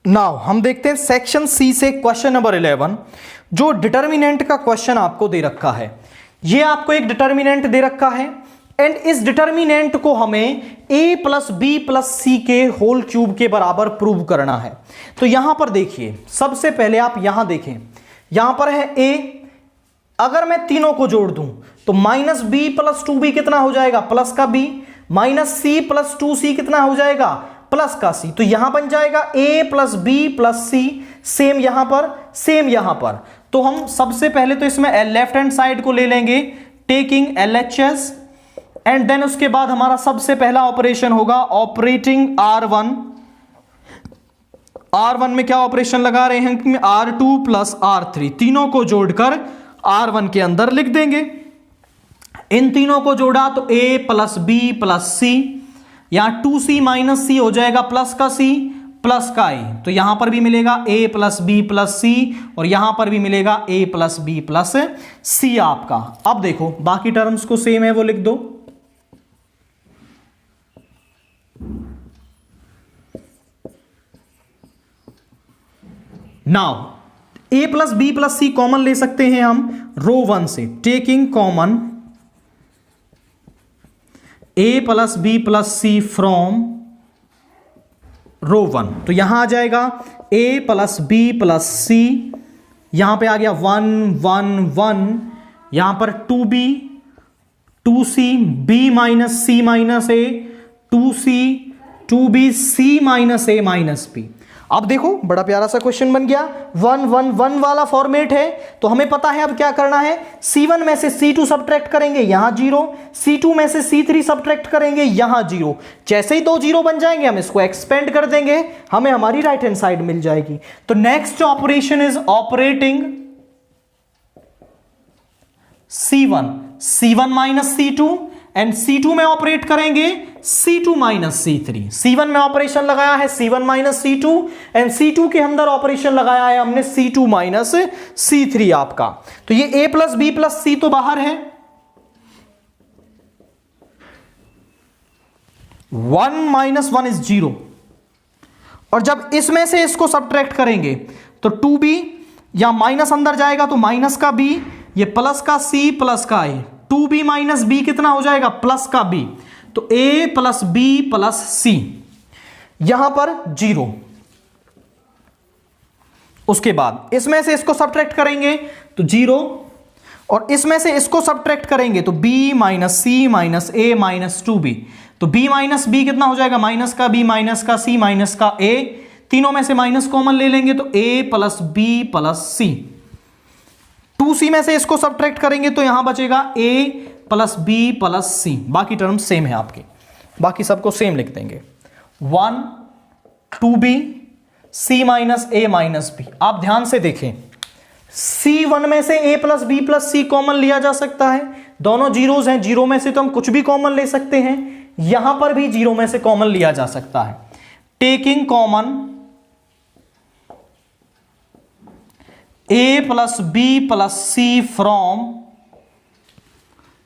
Now हम देखते हैं सेक्शन सी से क्वेश्चन नंबर 11, जो डिटर्मिनेंट का क्वेश्चन आपको दे रखा है। ये आपको एक डिटर्मिनेंट दे रखा है एंड इस डिटर्मिनेंट को हमें a प्लस बी प्लस सी के होल क्यूब के बराबर प्रूव करना है। तो यहां पर देखिए, सबसे पहले आप यहां देखें, यहां पर है a, अगर मैं तीनों को जोड़ दूं तो minus B plus two B कितना हो जाएगा, प्लस का b, minus C plus two C कितना हो जाएगा, प्लस का c। तो यहां बन जाएगा a plus B plus c, same यहां पर, सेम यहां पर। तो हम सबसे पहले तो इसमें लेफ्ट हैंड साइड को ले लेंगे, टेकिंग LHS, एंड देन उसके बाद हमारा सबसे पहला ऑपरेशन होगा ऑपरेटिंग R1। R1 में क्या ऑपरेशन लगा रहे हैं, R2 प्लस R3, तीनों को जोड़कर R1 के अंदर लिख देंगे। इन तीनों को जोड़ा तो a plus B plus C, यहां 2c माइनस सी हो जाएगा, प्लस का c प्लस का a। तो यहां पर भी मिलेगा a प्लस बी प्लस सी और यहां पर भी मिलेगा a प्लस बी प्लस सी आपका। अब देखो बाकी टर्म्स को सेम है वो लिख दो। Now a plus B plus C common ले सकते हैं हम रो 1 से, taking common a plus B plus C from row 1। तो यहां आ जाएगा a plus B plus C, यहां पे आ गया 1 1 1, यहां पर 2b 2c b minus c minus a, 2c 2b c minus a minus b। अब देखो बड़ा प्यारा सा क्वेश्चन बन गया, 1 1 1 वाला फॉर्मेट है। तो हमें पता है अब क्या करना है, C1 में से C2 सब्ट्रैक्ट करेंगे, यहां 0, C2 में से C3 सब्ट्रैक्ट करेंगे, यहां 0। जैसे ही दो 0 बन जाएंगे हम इसको एक्सपेंड कर देंगे, हमें हमारी राइट हैंड साइड मिल जाएगी। तो next operation is operating C1 minus C2 and C2 में ऑपरेट करेंगे C2 माइनस C3। C1 में ऑपरेशन लगाया है C1 minus C2 and C2 के अंदर ऑपरेशन लगाया है हमने C2 माइनस C3 आपका। तो ये a प्लस बी प्लस सी तो बाहर है, 1 माइनस 1 इज 0, और जब इसमें से इसको सब्ट्रैक्ट करेंगे तो 2b, या माइनस अंदर जाएगा तो माइनस का b, ये प्लस का c प्लस का a, 2b माइनस b कितना हो जाएगा, प्लस का b। तो a plus b plus c, यहां पर 0। उसके बाद इसमें से इसको सब्ट्रैक्ट करेंगे तो 0, और इसमें से इसको सब्ट्रैक्ट करेंगे तो b minus c minus a minus 2b। तो b माइनस b कितना हो जाएगा, माइनस का b माइनस का c माइनस का a, तीनों में से माइनस कॉमन ले लेंगे तो a plus b plus c। 2c में से इसको सब्ट्रैक्ट करेंगे तो यहां बचेगा a plus b plus c। बाकी टर्म सेम है आपके, बाकी सबको सेम लिख देंगे, 1 2b c minus a minus b। आप ध्यान से देखें, C1 में से a plus B plus C common लिया जा सकता है, दोनों जीरोज हैं, जीरो में से तो हम कुछ भी कॉमन ले सकते हैं, यहां पर भी जीरो में से कॉमन लिया जा सकता है। Taking common a plus B plus C from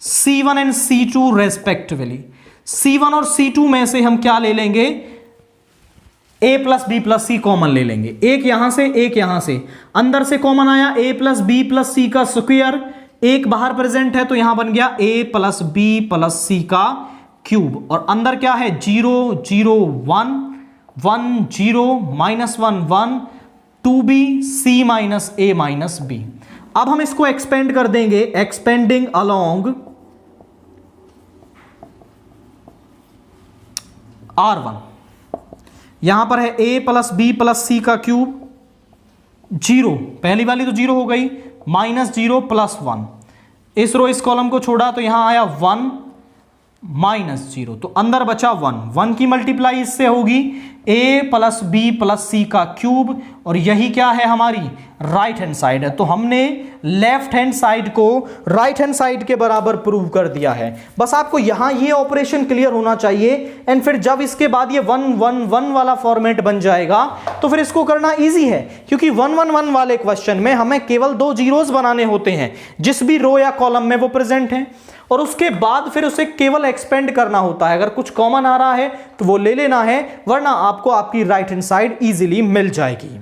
C1 and C2 respectively. C1 और C2 में से हम क्या ले लेंगे, a plus B plus C common ले लेंगे, एक यहां से एक यहां से, अंदर से कॉमन आया a प्लस बी प्लस सी का स्क्वायर, एक बाहर प्रेजेंट है तो यहां बन गया a प्लस बी प्लस सी का क्यूब, और अंदर क्या है 0 0 1 1 0 minus 1 1 2b c minus a minus b। अब हम इसको एक्सपेंड कर देंगे, एक्सपेंडिंग अलोंग R1। यहां पर है a प्लस बी प्लस सी का क्यूब, 0, पहली वाली तो 0 हो गई, माइनस 0 प्लस 1, इस रो इस कॉलम को छोड़ा तो यहां आया 1 माइनस 0, तो अंदर बचा 1 की मल्टीप्लाई इससे होगी a प्लस बी प्लस सी का क्यूब, और यही क्या है हमारी राइट हैंड साइड है। तो हमने लेफ्ट हैंड साइड को राइट हैंड साइड के बराबर प्रूव कर दिया है। बस आपको यहां ये ऑपरेशन क्लियर होना चाहिए, एंड फिर जब इसके बाद ये 1 1 1 वाला फॉर्मेट बन जाएगा तो फिर इसको करना इजी है, क्योंकि 1 1 1 वाले क्वेश्चन में हमें केवल 2 जीरोस बनाने होते हैं जिस भी रो या कॉलम में वो प्रेजेंट हैं, और उसके बाद फिर उसे केवल एक्सपेंड करना होता है। अगर कुछ कॉमन आ रहा है तो वो ले लेना है, वरना आपको आपकी राइट हैंड साइड इजीली मिल जाएगी।